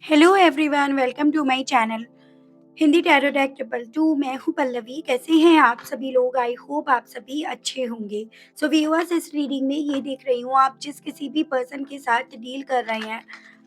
Hello everyone, welcome to my channel Hindi tarot deck 222। मैं हूँ पल्लवी। कैसे हैं आप सभी लोग? आई होप आप सभी अच्छे होंगे। सो व्यूअर्स, इस रीडिंग में ये देख रही हूँ, आप जिस किसी भी पर्सन के साथ डील कर रहे हैं,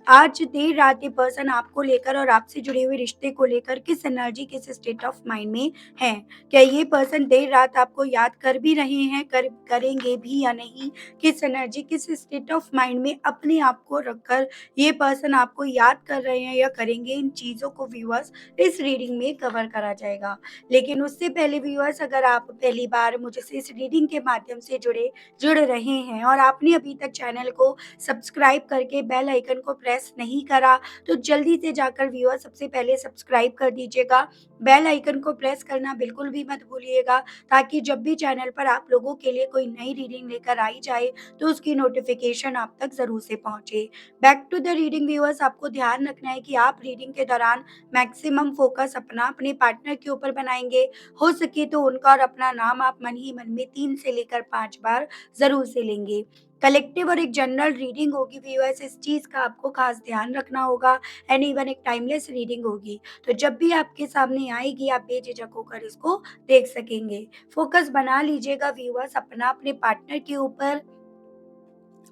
आज देर रात ये पर्सन आपको लेकर और आपसे जुड़े हुए रिश्ते को लेकर किस एनर्जी, किस स्टेट ऑफ माइंड में है। क्या ये पर्सन देर रात आपको याद कर भी रहे हैं, करेंगे भी या नहीं? किस एनर्जी, किस स्टेट ऑफ माइंड में अपने आप को रखकर ये पर्सन आपको याद कर रहे हैं या करेंगे, इन चीज़ों को व्यूअर्स इस रीडिंग में कवर करा जाएगा। लेकिन उससे पहले व्यूअर्स, अगर आप पहली बार मुझसे इस रीडिंग के माध्यम से जुड़ रहे हैं और आपने अभी तक चैनल को सब्सक्राइब करके बेल आइकन को प्रेस नहीं करा, तो जल्दी से जाकर व्यूअर्स सबसे पहले सब्सक्राइब कर दीजिएगा। बेल आइकन को प्रेस करना बिल्कुल भी मत भूलिएगा, ताकि जब भी चैनल पर आप लोगों के लिए कोई नई रीडिंग लेकर आई जाए तो उसकी नोटिफिकेशन आप तक ज़रूर से पहुंचे। Back to the reading viewers, आपको ध्यान रखना है कि आप रीडिंग के दौरान मैक्सिमम फोकस अपना अपने पार्टनर के ऊपर बनाएंगे। हो सके तो उनका और अपना नाम आप मन ही मन में 3 से लेकर 5 बार ज़रूर से लेंगे। कलेक्टिव और एक जनरल रीडिंग होगी व्यूअर्स, इस चीज़ का आपको खास ध्यान रखना होगा। एंड इवन एक टाइमलेस रीडिंग होगी, तो जब भी आपके सामने आएगी आप बेझिझक होकर इसको देख सकेंगे। फोकस बना लीजिएगा व्यूअर्स अपना अपने पार्टनर के ऊपर।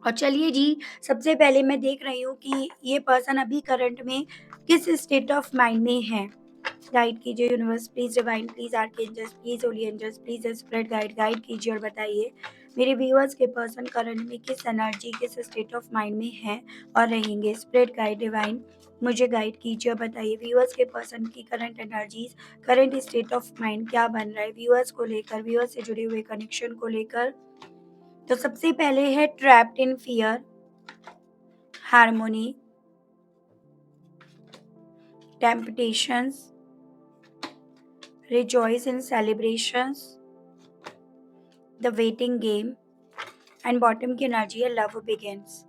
और चलिए जी, सबसे पहले मैं देख रही हूँ कि ये पर्सन अभी करंट में किस स्टेट ऑफ माइंड में है। गाइड कीजिए universe, please divine, please archangels, please holy angels, please spread guide guide कीजिए और बताइए मेरे व्यूअर्स के पर्सन करंट में किस एनर्जी, किस स्टेट ऑफ माइंड में है और रहेंगे। स्प्रेड गाइड डिवाइन, मुझे गाइड कीजिए और बताइए व्यूअर्स के पर्सन की current energies, current state of mind क्या बन रहा है व्यूअर्स को लेकर, व्यूअर्स से जुड़े हुए कनेक्शन को लेकर। तो सबसे पहले है trapped in fear, harmony, temptations, rejoice in celebrations, the waiting game, and bottom की एनर्जी है लव बिगिंस।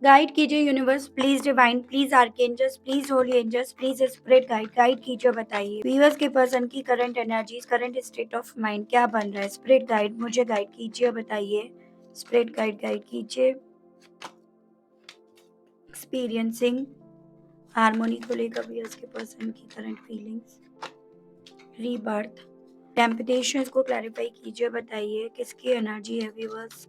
गाइड कीजिए universe, please divine, please archangels, please holy angels, please spirit guide guide कीजिए और बताइए व्यूअर्स के पर्सन की current energies, current state of mind क्या बन रहा है। स्पिरिट गाइड, मुझे गाइड कीजिए और बताइए। स्पिरिट गाइड गाइड कीजिए। एक्सपीरियंसिंग हार्मोनी को लेकर व्यूअर्स के पर्सन की करंट फीलिंग्स, रीबर्थ, टेम्पटेशंस को क्लैरिफाई कीजिए, बताइए किसकी एनर्जी है व्यूअर्स।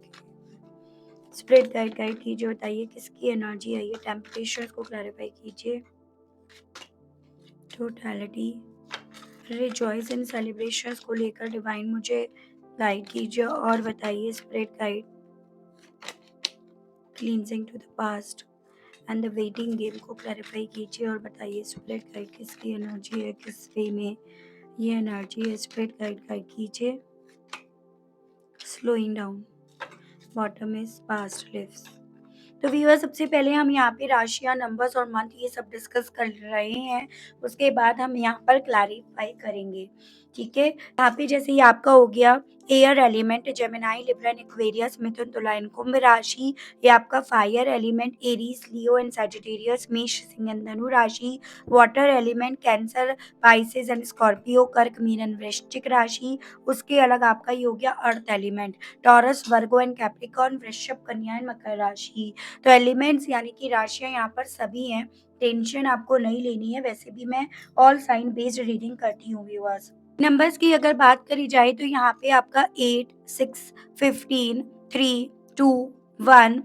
स्प्रिट गाइड गाइड कीजिए, बताइए किसकी एनर्जी है ये। टेम्पटेशंस को क्लैरिफाई कीजिए। टोटलिटी, रिजॉइस इन सेलिब्रेशंस को लेकर डिवाइन मुझे गाइड कीजिए और बताइए। Spirit guide, cleansing to the past and the waiting game को क्लैरिफाई कीजिए और बताइए। स्प्रिट गाइड, किसकी एनर्जी है, किस वे में ये एनर्जी है। स्प्रिट गाइड गाइड कीजिए। Slowing down, bottom is past lives. तो व्यूअर, सबसे पहले हम यहाँ पे राशियाँ, नंबर्स और मंथ ये सब डिस्कस कर रहे हैं। उसके बाद हम यहाँ पर क्लैरिफाई करेंगे, ठीक है। यहाँ पे जैसे ये आपका हो गया air element, Gemini, Libra and Aquarius, मिथुन, तुला एंड कुंभ राशि। ये आपका fire element, Aries, Leo and Sagittarius, मेष, सिंह एंड धनु राशि। Water element, Cancer, Pisces and Scorpio, कर्क, मीन एंड वृश्चिक राशि। उसके अलग आपका ये हो गया earth element, Taurus, Virgo and Capricorn, वृषभ, कन्या एंड मकर राशि। तो एलिमेंट्स यानी कि राशियां यहाँ पर सभी हैं। टेंशन आपको नहीं लेनी है, वैसे भी मैं ऑल साइन बेस्ड रीडिंग करती हूँ व्यूअर्स। नंबर्स की अगर बात करी जाए तो यहाँ पे आपका 8, 6, 15, 3, 2, 1,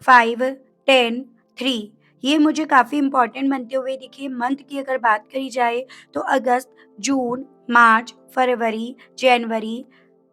5, 10, 3 ये मुझे काफ़ी इंपॉर्टेंट बनते हुए दिखे। मंथ की अगर बात करी जाए तो अगस्त, जून, मार्च, फरवरी, जनवरी,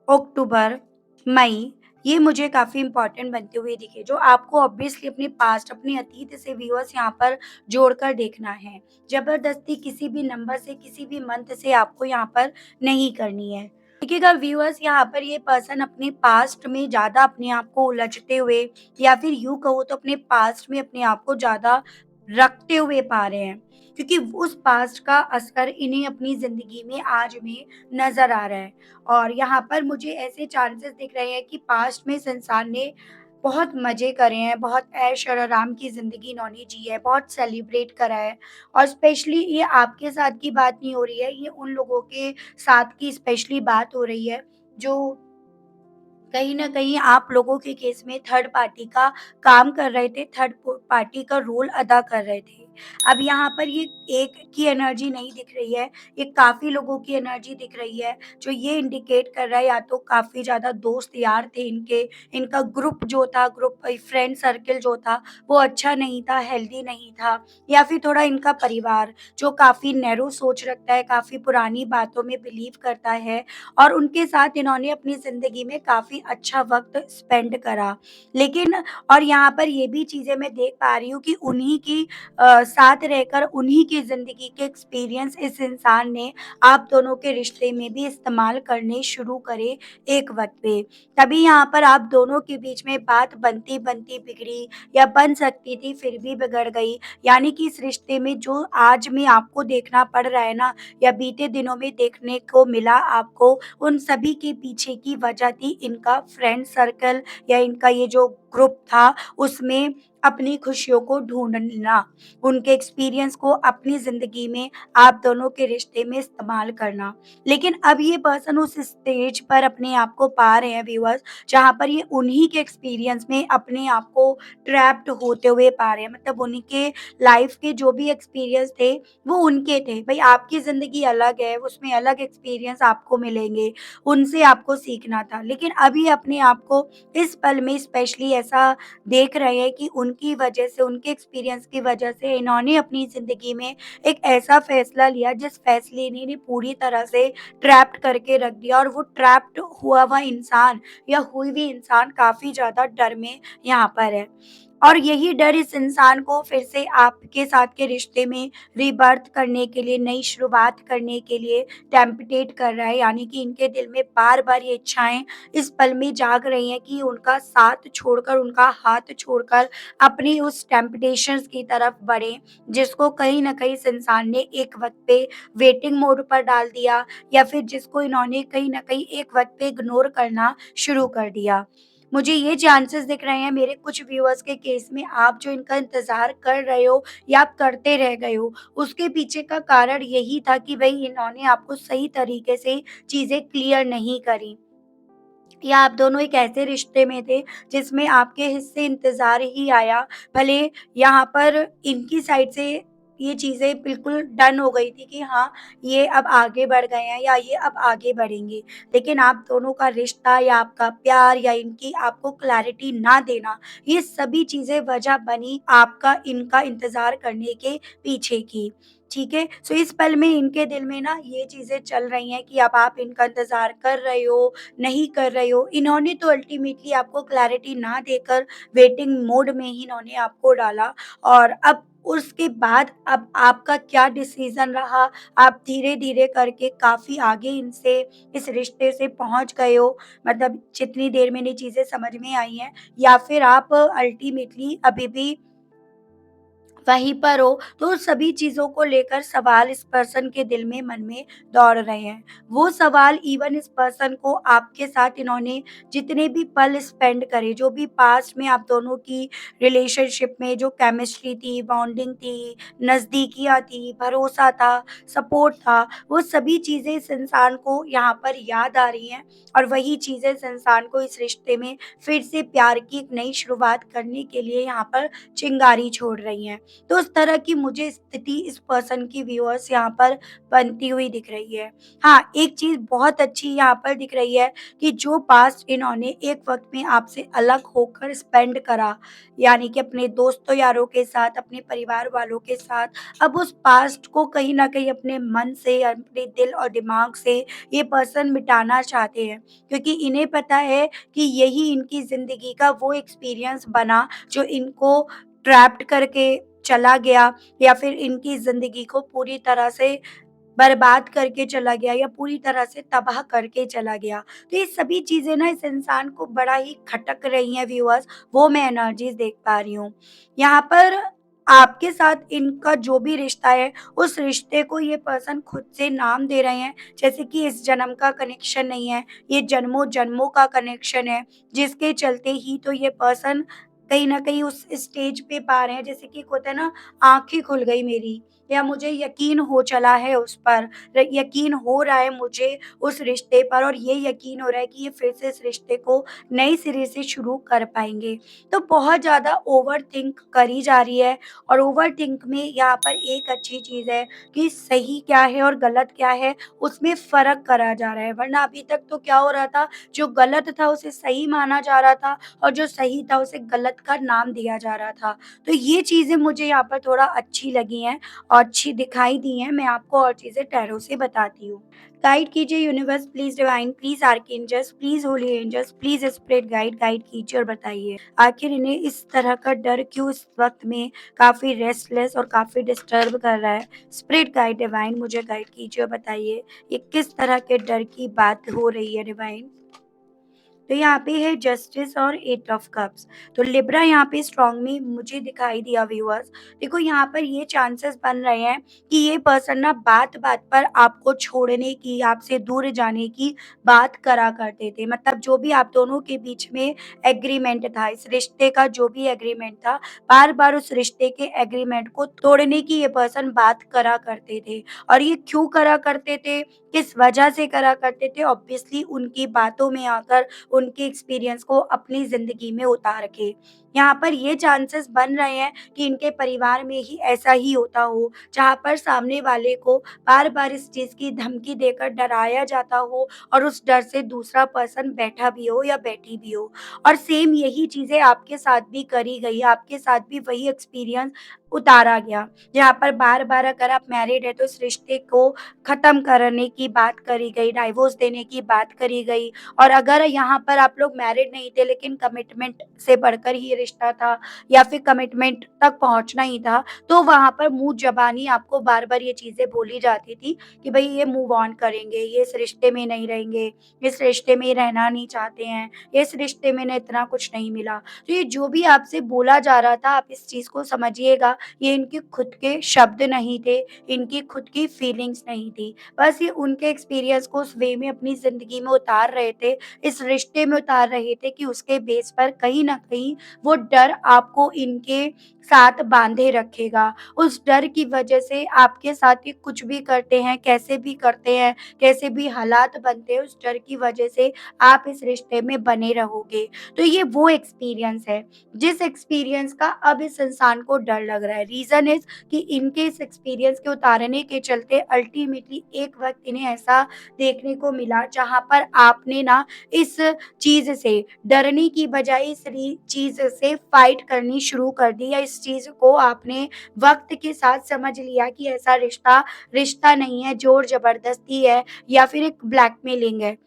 अक्टूबर, मई, ये मुझे काफ़ी इंपॉर्टेंट बनते हुए दिखे, जो आपको ऑब्वियसली अपने पास्ट, अपने अतीत से व्यूअर्स यहाँ पर जोड़कर देखना है। ज़बरदस्ती किसी भी नंबर से, किसी भी मंथ से आपको यहाँ पर नहीं करनी है। देखिएगा व्यूअर्स, यहाँ पर ये पर्सन अपने पास्ट में ज़्यादा अपने आप को उलझते हुए, या फिर यूँ कहो तो अपने पास्ट में अपने आप को ज़्यादा रखते हुए पा रहे हैं, क्योंकि उस पास्ट का असर इन्हें अपनी ज़िंदगी में आज में नज़र आ रहा है। और यहाँ पर मुझे ऐसे चांसेस दिख रहे हैं कि पास्ट में इस इंसान ने बहुत मज़े करे हैं, बहुत ऐश और आराम की ज़िंदगी इन्होंने जी है, बहुत सेलिब्रेट करा है। और स्पेशली ये आपके साथ की बात नहीं हो रही है, ये उन लोगों के साथ की स्पेशली बात हो रही है जो कहीं न कहीं आप लोगों के केस में थर्ड पार्टी का काम कर रहे थे, थर्ड पार्टी का रोल अदा कर रहे थे। अब यहाँ पर ये एक की एनर्जी नहीं दिख रही है, ये काफ़ी लोगों की एनर्जी दिख रही है, जो ये इंडिकेट कर रहा है या तो काफ़ी ज़्यादा दोस्त यार थे इनके, इनका ग्रुप जो था, ग्रुप फ्रेंड सर्किल जो था, वो अच्छा नहीं था, हेल्दी नहीं था, या फिर थोड़ा इनका परिवार जो काफ़ी नैरो सोच रखता है, काफ़ी पुरानी बातों में बिलीव करता है, और उनके साथ इन्होंने अपनी ज़िंदगी में काफ़ी अच्छा वक़्त स्पेंड करा। लेकिन और यहाँ पर ये भी चीज़ें मैं देख पा रही हूँ कि उन्हीं की साथ रहकर उन्हीं की ज़िंदगी के एक्सपीरियंस इस इंसान ने आप दोनों के रिश्ते में भी इस्तेमाल करने शुरू करे एक वक़्त पे। तभी यहाँ पर आप दोनों के बीच में बात बनती-बनती बिगड़ी, या बन सकती थी फिर भी बिगड़ गई। यानी कि इस रिश्ते में जो आज में आपको देखना पड़ रहा है ना, या बीते दिनों में देखने को मिला आपको, उन सभी के पीछे की वजह थी इनका फ्रेंड सर्कल, या इनका ये जो ग्रुप था, उसमें अपनी खुशियों को ढूँढना, उनके एक्सपीरियंस को अपनी ज़िंदगी में आप दोनों के रिश्ते में इस्तेमाल करना। लेकिन अब ये पर्सन उस स्टेज पर अपने आप को पा रहे हैं व्यूअर्स, जहाँ पर ये उन्हीं के एक्सपीरियंस में अपने आप को ट्रैप्ड होते हुए पा रहे हैं। मतलब उन्हीं के लाइफ़ के जो भी एक्सपीरियंस थे, वो उनके थे। भई आपकी ज़िंदगी अलग है, उसमें अलग एक्सपीरियंस आपको मिलेंगे, उनसे आपको सीखना था। लेकिन अभी अपने आप को इस पल में स्पेशली ऐसा देख रहे हैं कि उनकी वजह से, उनके एक्सपीरियंस की वजह से इन्होंने अपनी ज़िंदगी में एक ऐसा फ़ैसला लिया जिस फ़ैसले ने इन्हें पूरी तरह से ट्रैप्ड करके रख दिया, और वो ट्रैप्ड हुआ हुआ इंसान या हुई हुई इंसान काफ़ी ज़्यादा डर में यहाँ पर है। और यही डर इस इंसान को फिर से आपके साथ के रिश्ते में रीबर्थ करने के लिए, नई शुरुआत करने के लिए टेम्पटेट कर रहा है। यानी कि इनके दिल में बार-बार ये इच्छाएँ इस पल में जाग रही हैं कि उनका साथ छोड़कर, उनका हाथ छोड़कर अपनी उस टेम्पटेशंस की तरफ बढ़ें, जिसको कहीं न कहीं इस इंसान ने एक वक़्त पे वेटिंग मोड पर डाल दिया, या फिर जिसको इन्होंने कहीं न कहीं एक वक़्त पे इग्नोर करना शुरू कर दिया। मुझे ये चांसेस दिख रहे हैं मेरे कुछ व्यूअर्स के केस में, आप जो इनका इंतज़ार कर रहे हो या आप करते रह गए हो, उसके पीछे का कारण यही था कि भई इन्होंने आपको सही तरीके से चीज़ें क्लियर नहीं करी। या आप दोनों एक ऐसे रिश्ते में थे जिसमें आपके हिस्से इंतज़ार ही आया। भले यहाँ पर इनकी साइड से ये चीज़ें बिल्कुल डन हो गई थी कि हाँ, ये अब आगे बढ़ गए हैं या ये अब आगे बढ़ेंगे। लेकिन आप दोनों का रिश्ता या आपका प्यार या इनकी आपको क्लैरिटी ना देना, ये सभी चीज़ें वजह बनी आपका इनका इंतज़ार करने के पीछे की। ठीक है? सो इस पल में इनके दिल में ना ये चीज़ें चल रही हैं कि अब आप इनका इंतज़ार कर रहे हो, नहीं कर रहे हो। इन्होंने तो अल्टीमेटली आपको क्लैरिटी ना देकर वेटिंग मोड में ही इन्होंने आपको डाला, और अब उसके बाद अब आपका क्या डिसीज़न रहा, आप धीरे-धीरे करके काफ़ी आगे इनसे इस रिश्ते से पहुँच गए हो, मतलब जितनी देर में ये चीज़ें समझ में आई हैं, या फिर आप अल्टीमेटली अभी भी वहीं पर हो, तो सभी चीज़ों को लेकर सवाल इस पर्सन के दिल में, मन में दौड़ रहे हैं। वो सवाल इवन इस पर्सन को आपके साथ इन्होंने जितने भी पल स्पेंड करे, जो भी पास्ट में आप दोनों की रिलेशनशिप में जो केमिस्ट्री थी, बॉन्डिंग थी, नज़दीकियाँ थी, भरोसा था, सपोर्ट था, वो सभी चीज़ें इस इंसान को यहाँ पर याद आ रही हैं, और वही चीज़ें इस इंसान को इस रिश्ते में फिर से प्यार की एक नई शुरुआत करने के लिए यहाँ पर चिंगारी छोड़ रही हैं। तो उस तरह की मुझे स्थिति इस पर्सन की व्यूअर्स यहाँ पर बनती हुई दिख रही है। हाँ, एक चीज़ बहुत अच्छी यहाँ पर दिख रही है कि जो पास्ट इन्होंने एक वक़्त में आपसे अलग होकर स्पेंड करा, यानी कि अपने दोस्तों यारों के साथ, अपने परिवार वालों के साथ, अब उस पास्ट को कहीं न कहीं अपने मन से, अपने दिल और दिमाग से ये पर्सन मिटाना चाहते हैं। क्योंकि इन्हें पता है कि यही इनकी ज़िंदगी का वो एक्सपीरियंस बना जो इनको ट्रैप्ड करके चला गया, या फिर इनकी ज़िंदगी को पूरी तरह से बर्बाद करके चला गया, या पूरी तरह से तबाह करके चला गया। तो ये सभी चीज़ें ना इस इंसान को बड़ा ही खटक रही हैं व्यूअर्स, वो मैं एनर्जीज़ देख पा रही हूँ। यहाँ पर आपके साथ इनका जो भी रिश्ता है, उस रिश्ते को ये पर्सन खुद से नाम दे रहे हैं, जैसे कि इस जन्म का कनेक्शन नहीं है, ये जन्मों-जन्मों का कनेक्शन है, जिसके चलते ही तो ये पर्सन कहीं न कहीं उस स्टेज पे पा रहे हैं, जैसे कि एक होता है ना, आँखें खुल गई मेरी, या मुझे यकीन हो चला है उस पर, यकीन हो रहा है मुझे उस रिश्ते पर, और ये यकीन हो रहा है कि ये फिर से इस रिश्ते को नए सिरे से शुरू कर पाएँगे। तो बहुत ज़्यादा ओवरथिंक करी जा रही है, और ओवरथिंक में यहाँ पर एक अच्छी चीज़ है कि सही क्या है और गलत क्या है, उसमें फ़र्क करा जा रहा है। वरना अभी तक तो क्या हो रहा था, जो गलत था उसे सही माना जा रहा था, और जो सही था उसे गलत का नाम दिया जा रहा था। तो ये चीज़ें मुझे यहाँ पर थोड़ा अच्छी लगी हैं और अच्छी दिखाई दी हैं। मैं आपको और चीज़ें टैरो से बताती हूँ। गाइड कीजिए universe, please divine, please archangels, please holy angels, please spirit guide, guide कीजिए और बताइए। आखिर इन्हें इस तरह का डर क्यों इस वक़्त में काफ़ी रेस्टलेस और काफ़ी डिस्टर्ब कर रहा है? स्पिरिट गाइड डिवाइन, मुझे गाइड कीजिए और बताइए, ये किस तरह के डर की बात हो रही है डिवाइन? तो यहाँ पे है जस्टिस और एट ऑफ कप्स। तो लिब्रा यहाँ पे स्ट्रांग में मुझे दिखाई दिया व्यूअर्स। देखो यहाँ पर ये चांसेस बन रहे हैं कि ये पर्सन ना बात-बात पर आपको छोड़ने की, आपसे दूर जाने की बात करा करते थे। मतलब जो भी आप दोनों के बीच में एग्रीमेंट था, इस रिश्ते का जो भी एग्रीमेंट था, बार-बार उस रिश्ते के एग्रीमेंट को तोड़ने की ये पर्सन बात करा करते थे। और ये क्यों करा करते थे, किस वजह से करा करते थे, ऑब्वियसली उनकी बातों में आकर उनके एक्सपीरियंस को अपनी ज़िंदगी में उतार के। यहाँ पर ये चांसेस बन रहे हैं कि इनके परिवार में ही ऐसा ही होता हो, जहाँ पर सामने वाले को बार-बार इस चीज़ की धमकी देकर डराया जाता हो, और उस डर से दूसरा पर्सन बैठा भी हो या बैठी भी हो। और सेम यही चीज़ें आपके साथ भी करी गई, आपके साथ भी वही एक्सपीरियंस उतारा गया। जहाँ पर बार-बार अगर आप मैरिड हैं तो इस रिश्ते को ख़त्म करने की बात करी गई, डाइवोर्स देने की बात करी गई। और अगर यहाँ पर आप लोग मैरिड नहीं थे लेकिन कमिटमेंट से बढ़कर ही ये रिश्ता था, या फिर कमिटमेंट तक पहुँचना ही था, तो वहाँ पर मुँह ज़बानी आपको बार-बार ये चीज़ें बोली जाती थी कि भई ये मूव ऑन करेंगे, ये इस रिश्ते में नहीं रहेंगे, इस रिश्ते में रहना नहीं चाहते हैं, इस रिश्ते में इन्हें इतना कुछ नहीं मिला। तो ये जो भी आपसे बोला जा रहा था, आप इस चीज़ को समझिएगा, ये इनके खुद के शब्द नहीं थे, इनकी खुद की फीलिंग्स नहीं थी। बस ये उनके एक्सपीरियंस को उस वे में अपनी ज़िंदगी में उतार रहे थे, इस रिश्ते में उतार रहे थे कि उसके बेस पर कहीं न कहीं वो डर आपको इनके साथ बाँधे रखेगा। उस डर की वजह से आपके साथ ये कुछ भी करते हैं, कैसे भी करते हैं, कैसे भी हालात बनते हैं, उस डर की वजह से आप इस रिश्ते में बने रहोगे। तो ये वो एक्सपीरियंस है, जिस एक्सपीरियंस का अब इस इंसान को डर लग रहा है। रीज़न इज़ कि इनके इस एक्सपीरियंस के उतारने के चलते अल्टीमेटली एक वक़्त इन्हें ऐसा देखने को मिला, जहाँ पर आपने ना इस चीज़ से डरने की बजाय इस चीज़ से फाइट करनी शुरू कर दी, या इस चीज़ को आपने वक़्त के साथ समझ लिया कि ऐसा रिश्ता रिश्ता नहीं है, ज़ोर ज़बरदस्ती है या फिर एक ब्लैकमेलिंग है।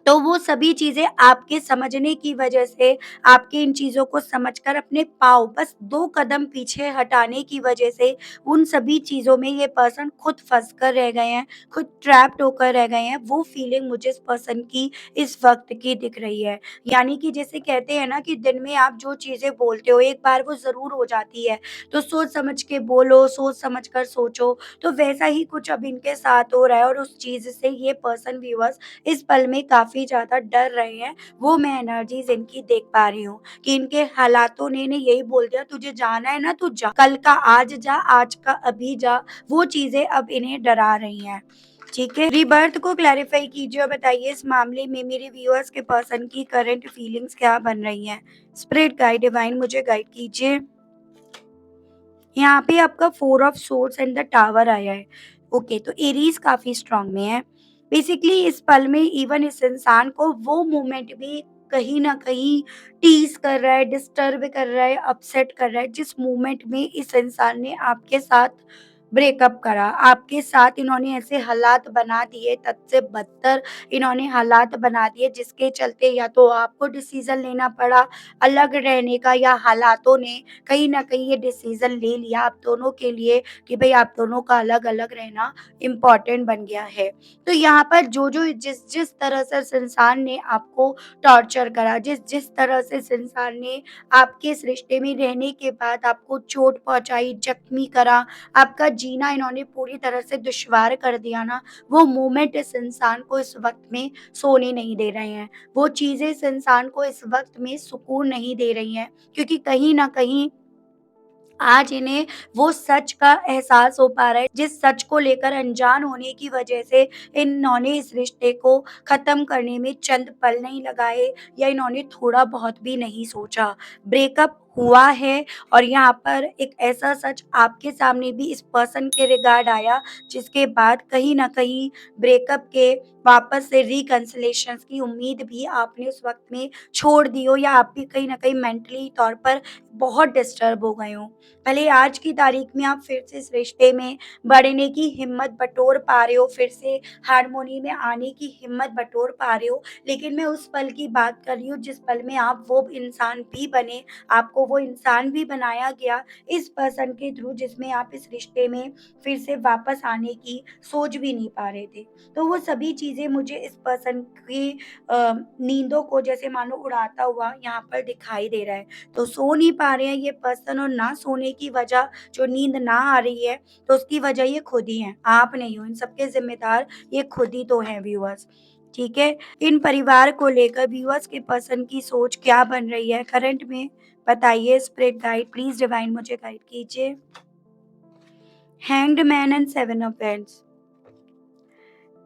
तो वो सभी चीज़ें आपके समझने की वजह से, आपके इन चीज़ों को समझकर अपने पाँव बस 2 कदम पीछे हटाने की वजह से, उन सभी चीज़ों में ये पर्सन खुद फँस कर रह गए हैं, खुद ट्रैप्ड होकर रह गए हैं। वो फीलिंग मुझे इस पर्सन की इस वक़्त की दिख रही है। यानी कि जैसे कहते हैं ना कि दिन में आप जो चीज़ें बोलते हो, एक बार वो ज़रूर हो जाती है। तो सोच समझ के बोलो, सोच समझ कर सोचो। तो वैसा ही कुछ अब इनके साथ हो रहा है, और उस चीज़ से ये पर्सन व्यूअर्स इस पल में काफ़ी ज़्यादा डर रहे हैं। वो मैं एनर्जीज़ इनकी देख पा रही हूँ कि इनके हालातों ने इन्हें यही बोल दिया, तुझे जाना है ना तू जा, कल का आज जा, आज का अभी जा। वो चीज़ें अब इन्हें डरा रही हैं। ठीक है? रीबर्थ को क्लैरिफ़ाई कीजिए और बताइए, इस मामले में मेरे व्यूअर्स के पर्सन की करंट फीलिंग्स क्या बन रही हैं? स्पिरिट गाइड डिवाइन, मुझे गाइड कीजिए। यहाँ पे आपका 4 of swords and the tower आया है। ओके, तो एरीज़ काफ़ी स्ट्रॉन्ग में है। बेसिकली इस पल में इवन इस इंसान को वो मोमेंट भी कहीं न कहीं टीज़ कर रहा है, डिस्टर्ब कर रहा है, अपसेट कर रहा है, जिस मोमेंट में इस इंसान ने आपके साथ ब्रेकअप करा। आपके साथ इन्होंने ऐसे हालात बना दिए, तद से बदतर इन्होंने हालात बना दिए, जिसके चलते या तो आपको डिसीज़न लेना पड़ा अलग रहने का, या हालातों ने कहीं न कहीं ये डिसीज़न ले लिया आप दोनों के लिए कि भई आप दोनों का अलग-अलग रहना इम्पोर्टेंट बन गया है। तो यहाँ पर जो-जो जिस-जिस तरह से इस इंसान ने आपको टॉर्चर करा, जिस-जिस तरह से इस इंसान ने आपके इस रिश्ते में रहने के बाद आपको चोट पहुँचाई, ज़ख्मी करा, आपका जीना इन्होंने पूरी तरह से दुश्वार कर दिया ना, वो मोमेंट इस इंसान को इस वक़्त में सोने नहीं दे रहे हैं। वो चीज़ें इस इंसान को इस वक़्त में सुकून नहीं दे रही हैं, क्योंकि कहीं न कहीं आज इन्हें वो सच का एहसास हो पा रहा है, जिस सच को लेकर अनजान होने की वजह से इन्होंने इस रिश्ते को ख़त्म करने में चंद पल नहीं लगाए या इन्होंने थोड़ा-बहुत भी नहीं सोचा। ब्रेकअप हुआ है और यहाँ पर एक ऐसा सच आपके सामने भी इस पर्सन के रिगार्ड आया, जिसके बाद कहीं न कहीं ब्रेकअप के वापस से रिकन्सिलेशंस की उम्मीद भी आपने उस वक़्त में छोड़ दी हो, या आप भी कहीं न कहीं मेंटली तौर पर बहुत डिस्टर्ब हो गए हों। भले आज की तारीख में आप फिर से इस रिश्ते में बढ़ने की हिम्मत बटोर पा रहे हो, फिर से हार्मोनी में आने की हिम्मत बटोर पा रहे हो, लेकिन मैं उस पल की बात कर रही हूँ जिस पल में आप वो इंसान भी बने, आपको वो इंसान भी बनाया गया इस पर्सन के थ्रू जिसमें आप इस रिश्ते में फिर से वापस आने की सोच भी नहीं पा रहे थे। तो वो सभी चीज़ें मुझे इस पर्सन की नींदों को जैसे मानो उड़ाता हुआ यहाँ पर दिखाई दे रहा है। तो सो नहीं पा रहे हैं ये पर्सन, और ना सोने की वजह जो नींद ना आ रही है, तो उसकी वजह ये खुद ही हैं, आप नहीं हो। इन सब के ज़िम्मेदार ये खुद ही तो हैं व्यूअर्स, ठीक है? इन परिवार को लेकर व्यूअर्स के पर्सन की सोच क्या बन रही है करंट में, बताइए। स्पिरिट गाइड प्लीज़ डिवाइन मुझे गाइड कीजिए। Hanged man and 7 of wands.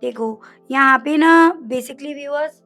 देखो, यहाँ पे ना बेसिकली व्यूअर्स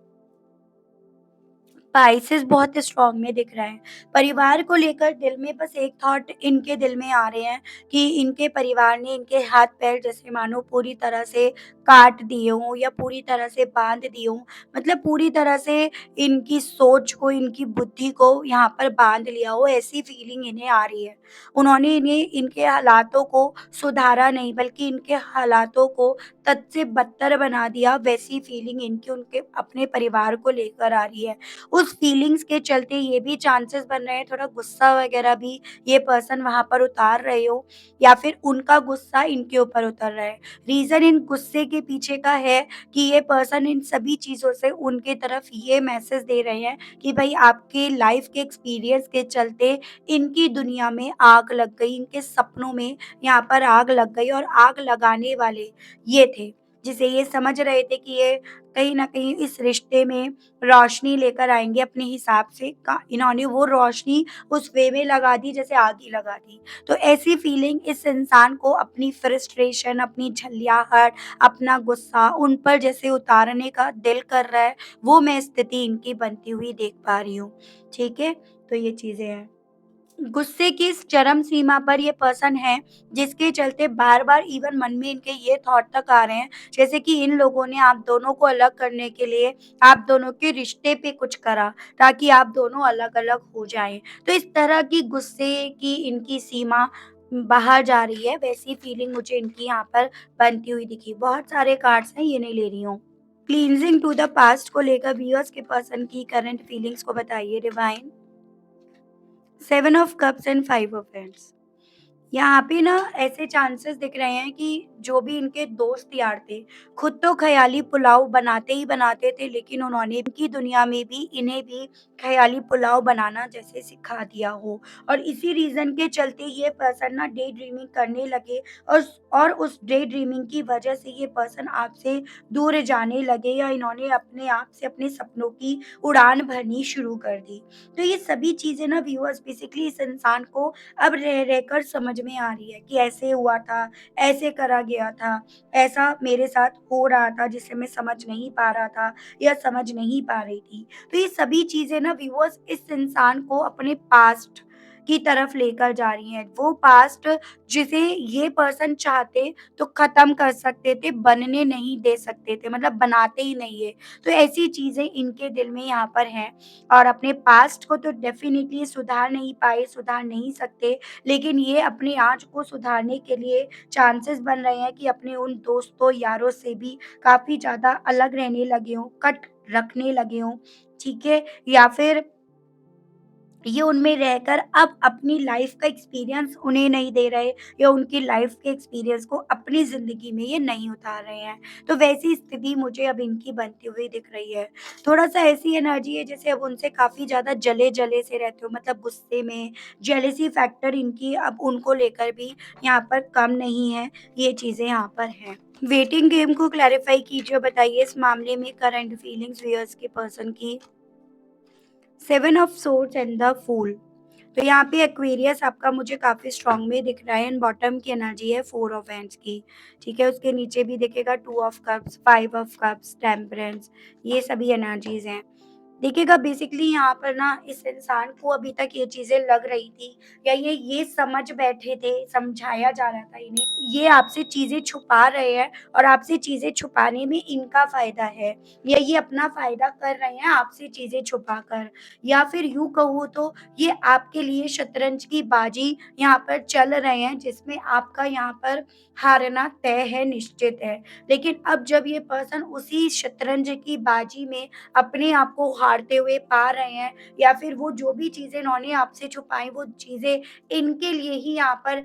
स्पाइसेस बहुत स्ट्रॉन्ग में दिख रहा है। परिवार को लेकर दिल में बस एक थॉट इनके दिल में आ रहे हैं कि इनके परिवार ने इनके हाथ-पैर जैसे मानो पूरी तरह से काट दिए हों या पूरी तरह से बाँध दिए हों। मतलब पूरी तरह से इनकी सोच को, इनकी बुद्धि को यहाँ पर बाँध लिया हो, ऐसी फीलिंग इन्हें आ रही है। उन्होंने इन्हें इनके हालातों को सुधारा नहीं, बल्कि इनके हालातों को तद से बदतर बना दिया, वैसी फीलिंग इनकी उनके अपने परिवार को लेकर आ रही है। उस फीलिंग्स के चलते ये भी चांसेस बन रहे हैं थोड़ा गुस्सा वगैरह भी ये पर्सन वहाँ पर उतार रहे हो, या फिर उनका गुस्सा इनके ऊपर उतर रहा है। रीज़न इन गुस्से के पीछे का है कि ये पर्सन इन सभी चीज़ों से उनके तरफ ये मैसेज दे रहे हैं कि भई आपके लाइफ़ के एक्सपीरियंस के चलते इनकी दुनिया में आग लग गई, इनके सपनों में यहाँ पर आग लग गई, और आग लगाने वाले ये थे। जिसे ये समझ रहे थे कि ये कहीं न कहीं इस रिश्ते में रोशनी लेकर आएँगे अपने हिसाब से, का इन्होंने वो रोशनी उस वे में लगा दी जैसे आग ही लगा दी। तो ऐसी फीलिंग इस इंसान को अपनी फ्रस्ट्रेशन, अपनी झल्लाहट, अपना गुस्सा उन पर जैसे उतारने का दिल कर रहा है, वो मैं स्थिति इनकी बनती हुई देख पा रही हूँ। ठीक है? तो ये चीज़ें हैं। गुस्से की इस चरम सीमा पर ये पर्सन है, जिसके चलते बार-बार इवन मन में इनके ये थॉट तक आ रहे हैं, जैसे कि इन लोगों ने आप दोनों को अलग करने के लिए आप दोनों के रिश्ते पे कुछ करा, ताकि आप दोनों अलग-अलग हो जाएँ। तो इस तरह की गुस्से की इनकी सीमा बाहर जा रही है, वैसी फीलिंग मुझे इनकी यहाँ पर बनती हुई दिखी। बहुत सारे कार्ड्स हैं, ये नहीं ले रही हूँ। क्लींजिंग टू द पास्ट को लेकर व्यूअर्स के पर्सन की करंट फीलिंग्स को बताइए divine. 7 of cups and 5 of hands. यहाँ पे ना ऐसे चांसेस दिख रहे हैं कि जो भी इनके दोस्त यार थे, खुद तो ख़याली पुलाव बनाते ही बनाते थे, लेकिन उन्होंने इनकी दुनिया में भी इन्हें भी ख़याली पुलाव बनाना जैसे सिखा दिया हो, और इसी रीज़न के चलते ये पर्सन ना डे ड्रीमिंग करने लगे, और उस डे ड्रीमिंग की वजह से ये पर्सन आपसे दूर जाने लगे, या इन्होंने अपने आप से अपने सपनों की उड़ान भरनी शुरू कर दी। तो ये सभी चीज़ें ना व्यूअर्स बेसिकली इस इंसान को अब रह रहकर समझ में आ रही है कि ऐसे हुआ था, ऐसे करा गया था, ऐसा मेरे साथ हो रहा था जिसे मैं समझ नहीं पा रहा था या समझ नहीं पा रही थी। तो ये सभी चीज़ें ना व्यूअर्स इस इंसान को अपने पास्ट की तरफ लेकर जा रही हैं। वो पास्ट जिसे ये पर्सन चाहते तो ख़त्म कर सकते थे, बनने नहीं दे सकते थे, मतलब बनाते ही नहीं है। तो ऐसी चीज़ें इनके दिल में यहाँ पर हैं, और अपने पास्ट को तो डेफ़िनिटली सुधार नहीं पाए, सुधार नहीं सकते, लेकिन ये अपने आज को सुधारने के लिए चांसेस बन रहे हैं कि अपने उन दोस्तों, यारों से भी काफ़ी ज़्यादा अलग रहने लगे हों, कट रखने लगे हों, ठीक है? या फिर ये उनमें रहकर अब अपनी लाइफ का एक्सपीरियंस उन्हें नहीं दे रहे या उनकी लाइफ के एक्सपीरियंस को अपनी ज़िंदगी में ये नहीं उतार रहे हैं। तो वैसी स्थिति मुझे अब इनकी बनती हुई दिख रही है। थोड़ा-सा ऐसी एनर्जी है जैसे अब उनसे काफ़ी ज़्यादा जले-जले से रहते हो, मतलब गुस्से में, जेलसी फैक्टर इनकी अब उनको लेकर भी यहाँ पर कम नहीं है, ये चीज़ें यहाँ पर हैं। वेटिंग गेम को क्लैरिफ़ाई कीजिए, बताइए इस मामले में करंट फीलिंग्स व्यूअर्स के पर्सन की। 7 of swords and the fool. तो यहाँ पे एक्वेरियस आपका मुझे काफ़ी स्ट्रॉन्ग में दिख रहा है एंड बॉटम की एनर्जी है 4 ऑफ हैंड्स की, ठीक है? उसके नीचे भी दिखेगा 2 of cups, 5 of cups, temperance, ये सभी एनर्जीज़ हैं। देखिएगा बेसिकली यहाँ पर ना इस इंसान को अभी तक ये चीज़ें लग रही थी या ये समझ बैठे थे, समझाया जा रहा था इन्हें, ये आपसे चीज़ें छुपा रहे हैं और आपसे चीज़ें छुपाने में इनका फ़ायदा है या ये अपना फ़ायदा कर रहे हैं आपसे चीज़ें छुपाकर, या फिर यूँ कहूँ तो ये आपके लिए शतरंज की बाजी यहाँ पर चल रहे हैं जिसमें आपका यहाँ पर हारना तय है, निश्चित है। लेकिन अब जब ये पर्सन उसी शतरंज की बाजी में अपने आप को हारते हुए पा रहे हैं या फिर वो जो भी चीज़ें इन्होंने आपसे छुपाई वो चीज़ें इनके लिए ही यहाँ पर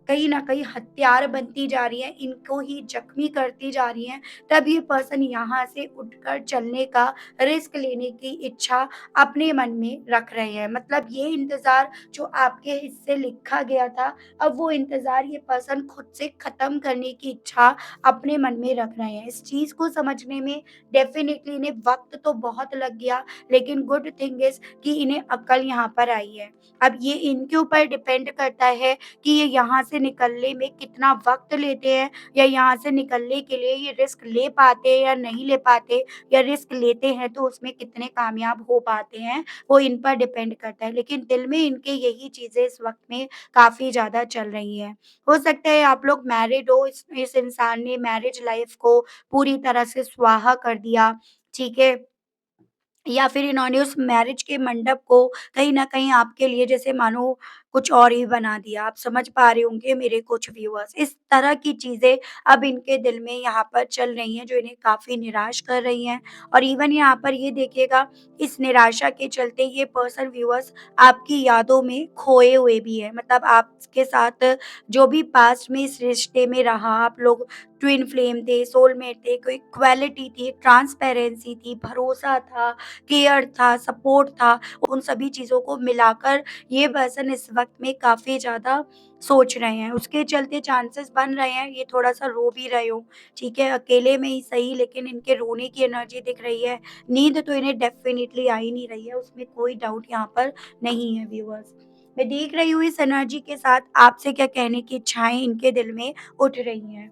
कहीं न कहीं हथियार बनती जा रही हैं, इनको ही जख्मी करती जा रही हैं, तब ये पर्सन यहाँ से उठकर चलने का, रिस्क लेने की इच्छा अपने मन में रख रहे हैं। मतलब ये इंतज़ार जो आपके हिस्से लिखा गया था, अब वो इंतज़ार ये पर्सन खुद से ख़त्म करने की इच्छा अपने मन में रख रहे हैं। इस चीज़ को समझने में डेफ़िनिटली इन्हें वक़्त तो बहुत लग गया, लेकिन गुड थिंग इज़ कि इन्हें अक्ल यहाँ पर आई है। अब ये इनके ऊपर डिपेंड करता है कि ये यहाँ से निकलने में कितना वक़्त लेते हैं या यहाँ से निकलने के लिए ये रिस्क ले पाते हैं या नहीं ले पाते, या रिस्क लेते हैं तो उसमें कितने कामयाब हो पाते हैं, वो इन पर डिपेंड करता है। लेकिन दिल में इनके यही चीज़ें इस वक़्त में काफ़ी ज़्यादा चल रही हैं। हो सकता है आप लोग मैरिड हो, इस इंसान ने मैरिज लाइफ़ को पूरी तरह से स्वाहा कर दिया, ठीक है? या फिर इन्होंने उस मैरिज के मंडप को कहीं न कहीं आपके लिए जैसे मानो कुछ और ही बना दिया। आप समझ पा रहे होंगे मेरे कुछ व्यूअर्स। इस तरह की चीज़ें अब इनके दिल में यहाँ पर चल रही हैं, जो इन्हें काफ़ी निराश कर रही हैं। और इवन यहाँ पर ये देखिएगा, इस निराशा के चलते ये पर्सन व्यूअर्स आपकी यादों में खोए हुए भी हैं। मतलब आपके साथ जो भी पास्ट में इस रिश्ते में रहा, आप लोग ट्विन फ्लेम थे, सोलमेट थे, कोई इक्वालिटी थी, ट्रांसपेरेंसी थी, भरोसा था, केयर था, सपोर्ट था, उन सभी चीज़ों को मिलाकर ये पर्सन इस वक़्त में काफ़ी ज़्यादा सोच रहे हैं। उसके चलते चांसेस बन रहे हैं ये थोड़ा-सा रो भी रहे हों, ठीक है? अकेले में ही सही, लेकिन इनके रोने की एनर्जी दिख रही है। नींद तो इन्हें डेफ़िनिटली आ ही नहीं रही है, उसमें कोई डाउट यहाँ पर नहीं है व्यूअर्स। मैं देख रही हूँ इस एनर्जी के साथ आपसे क्या कहने की इच्छाएँ इनके दिल में उठ रही हैं।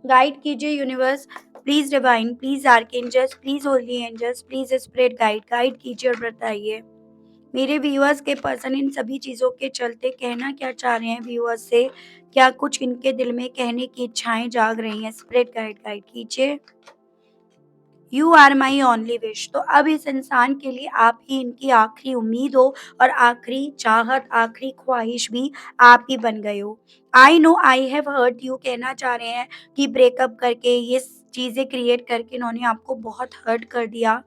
गाइड कीजिए universe, please divine, please archangels, please holy angels, please spirit guide, guide कीजिए और बताइए। मेरे व्यूअर्स के पर्सन इन सभी चीज़ों के चलते कहना क्या चाह रहे हैं व्यूअर्स से? क्या कुछ इनके दिल में कहने की इच्छाएँ जाग रही हैं? स्पिरिट गाइड, गाइड कीजिए। You are my only wish. तो अब इस इंसान के लिए आप ही इनकी आखिरी उम्मीद हो और आखिरी चाहत, आखिरी ख्वाहिश भी आप ही बन गए हो। I know I have hurt you, कहना चाह रहे हैं कि ब्रेकअप करके ये चीज़ें क्रिएट करके इन्होंने आपको बहुत हर्ट कर दिया।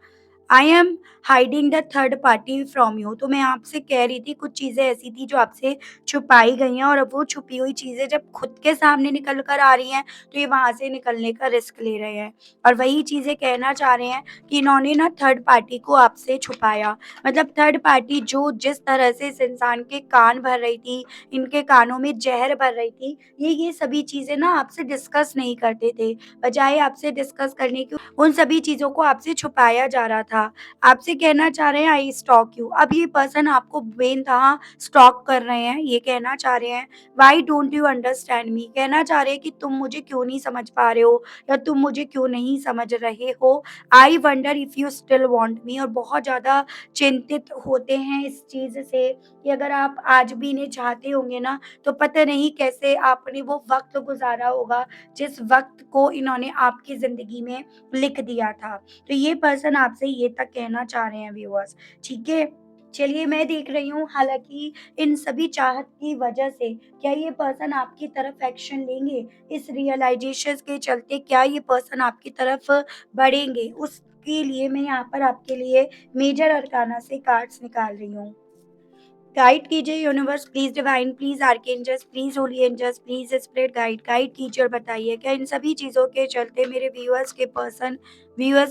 I am hiding the third party from you. तो मैं आपसे कह रही थी कुछ चीज़ें ऐसी थी जो आपसे छुपाई गई हैं और अब वो छुपी हुई चीज़ें जब खुद के सामने निकल कर आ रही हैं, तो ये वहाँ से निकलने का रिस्क ले रहे हैं। और वही चीज़ें कहना चाह रहे हैं कि इन्होंने ना थर्ड पार्टी को आपसे छुपाया। मतलब थर्ड पार्टी जो जिस तरह से इस इंसान के कान भर रही थी, इनके कानों में ज़हर भर रही थी, ये सभी चीज़ें ना आपसे डिस्कस नहीं करते थे। बजाय आपसे डिस्कस करने के उन सभी चीज़ों को आपसे छुपाया जा रहा था। आपसे कहना चाह रहे हैं आई स्टॉक यू। अब ये पर्सन आपको बेनतहा स्टॉक कर रहे हैं, ये कहना चाह रहे हैं why don't you understand me, कहना चाह रहे हैं कि तुम मुझे क्यों नहीं समझ पा रहे हो या तुम मुझे क्यों नहीं समझ रहे हो। I wonder if you still want me, और बहुत ज़्यादा चिंतित होते हैं इस चीज़ से कि अगर आप आज भी इन्हें चाहते होंगे ना, तो पता नहीं कैसे आपने वो वक़्त गुज़ारा होगा जिस वक़्त को इन्होंने आपकी ज़िंदगी में लिख दिया था। तो ये पर्सन आपसे ये तक कहना चाह रहे हैं व्यूअर्स, ठीक है? चलिए मैं देख रही हूँ हालाँकि इन सभी चाहत की वजह से क्या ये पर्सन आपकी तरफ एक्शन लेंगे? इस रियलाइज़ेशंस के चलते क्या ये पर्सन आपकी तरफ बढ़ेंगे? उसके लिए मैं यहाँ पर आपके लिए मेजर अरकाना से कार्ड्स निकाल रही हूँ। गाइड कीजिए universe, please divine, please archangels, please holy angels, please spirit guide, guide कीजिए और बताइए क्या इन सभी चीज़ों के चलते मेरे व्यूअर्स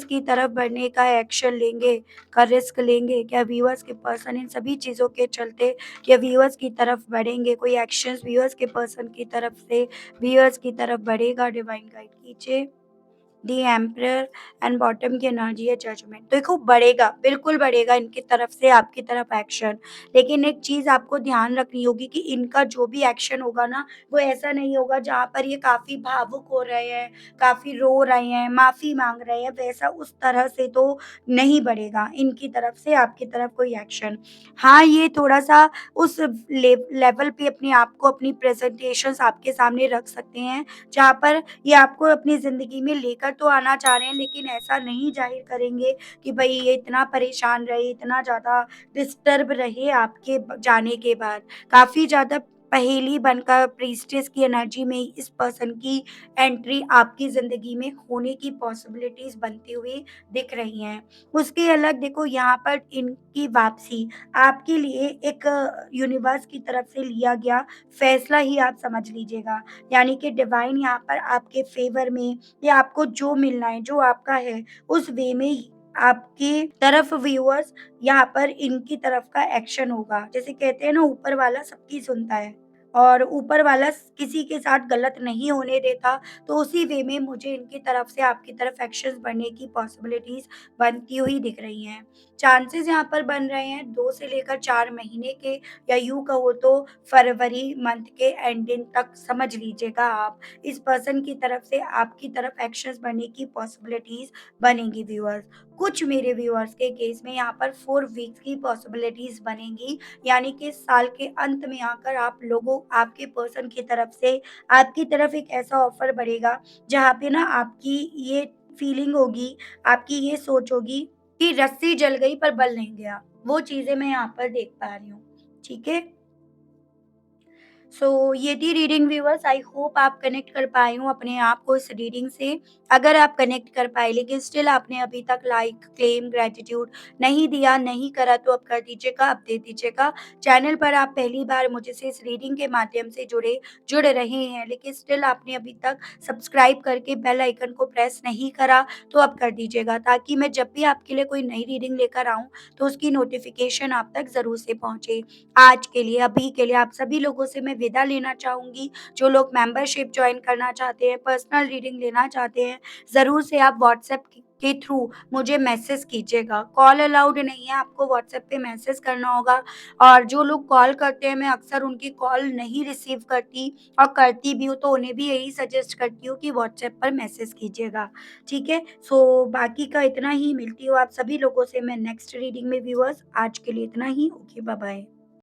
की तरफ बढ़ने का एक्शन लेंगे, का रिस्क लेंगे? क्या व्यूअर्स के पर्सन इन सभी चीज़ों के चलते क्या व्यूअर्स की तरफ बढ़ेंगे? कोई एक्शंस व्यूअर्स के पर्सन की तरफ से व्यूअर्स की तरफ बढ़ेगा? डिवाइन गाइड कीजिए। दी एम्परर एंड बॉटम की एनर्जी है जजमेंट। देखो बढ़ेगा, बिल्कुल बढ़ेगा इनकी तरफ से आपकी तरफ एक्शन। लेकिन एक चीज़ आपको ध्यान रखनी होगी कि इनका जो भी एक्शन होगा ना, वो ऐसा नहीं होगा जहाँ पर ये काफ़ी भावुक हो रहे हैं, काफ़ी रो रहे हैं, माफ़ी माँग रहे हैं, वैसा उस तरह से तो नहीं बढ़ेगा इनकी तरफ से आपकी तरफ कोई एक्शन। हाँ, ये थोड़ा-सा उस लेवल पे अपने आप को अपनी प्रेज़ेंटेशंस आपके सामने रख सकते हैं, जहाँ पर ये आपको अपनी ज़िंदगी में लेकर तो आना चाह रहे हैं, लेकिन ऐसा नहीं ज़ाहिर करेंगे कि भई ये इतना परेशान रहे, इतना ज़्यादा डिस्टर्ब रहे आपके जाने के बाद। काफ़ी ज़्यादा पहेली बनकर प्रीस्टेस की एनर्जी में इस पर्सन की एंट्री आपकी ज़िंदगी में होने की पॉसिबिलिटीज़ बनती हुई दिख रही हैं। उसके अलग देखो यहाँ पर इनकी वापसी आपके लिए एक यूनिवर्स की तरफ से लिया गया फैसला ही आप समझ लीजिएगा। यानी कि डिवाइन यहाँ पर आपके फ़ेवर में या आपको जो मिलना है, जो आपका है, उस वे में ही आपकी तरफ व्यूअर्स यहाँ पर इनकी तरफ का एक्शन होगा। जैसे कहते हैं ना ऊपर वाला सबकी सुनता है और ऊपर वाला किसी के साथ गलत नहीं होने देता, तो उसी वे में मुझे इनकी तरफ से आपकी तरफ एक्शंस बढ़ने की पॉसिबिलिटीज़ बनती हुई दिख रही हैं। चांसेज़ यहाँ पर बन रहे हैं 2 से लेकर 4 महीने के या यूँ कहो तो फरवरी मंथ के एंडिंग तक समझ लीजिएगा आप। इस पर्सन की तरफ से आपकी तरफ एक्शंस बढ़ने की पॉसिबिलिटीज़ बनेंगी व्यूअर्स। कुछ मेरे व्यूअर्स के केस में यहाँ पर 4 वीक्स की पॉसिबिलिटीज़ बनेंगी, यानी कि साल के अंत में आकर आप लोगों आपके पर्सन की तरफ से आपकी तरफ एक ऐसा ऑफ़र बढ़ेगा, जहाँ पे ना आपकी ये फीलिंग होगी, आपकी ये सोच होगी कि रस्सी जल गई पर बल नहीं गया। वो चीज़ें मैं यहाँ पर देख पा रही हूँ। ठीक है? सो ये थी रीडिंग व्यूअर्स, आई होप आप कनेक्ट कर पाए हो अपने आप को इस रीडिंग से। अगर आप कनेक्ट कर पाए लेकिन स्टिल आपने अभी तक लाइक, क्लेम, ग्रैटिट्यूड नहीं दिया, नहीं करा तो अब कर दीजिएगा, अब दे दीजिएगा। चैनल पर आप पहली बार मुझसे इस रीडिंग के माध्यम से जुड़ रहे हैं लेकिन स्टिल आपने अभी तक सब्सक्राइब करके बेल आइकन को प्रेस नहीं करा, तो अब कर दीजिएगा ताकि मैं जब भी आपके लिए कोई नई रीडिंग लेकर आऊँ, तो उसकी नोटिफ़िकेशन आप तक ज़रूर से पहुँचे। आज के लिए, अभी के लिए आप सभी लोगों से मैं विदा लेना चाहूँगी। जो लोग मेंबरशिप जॉइन करना चाहते हैं, पर्सनल रीडिंग लेना चाहते हैं, ज़रूर से आप व्हाट्सएप के थ्रू मुझे मैसेज कीजिएगा। कॉल अलाउड नहीं है, आपको व्हाट्सएप पे मैसेज करना होगा और जो लोग कॉल करते हैं, मैं अक्सर उनकी कॉल नहीं रिसीव करती और करती भी हूँ, तो उन्हें भी यही सजेस्ट करती हूँ कि व्हाट्सएप पर मैसेज कीजिएगा। ठीक है? सो बाकी का इतना ही, मिलती हूँ आप सभी लोगों से मैं नेक्स्ट रीडिंग में व्यूअर्स। आज के लिए इतना ही। Okay, bye bye.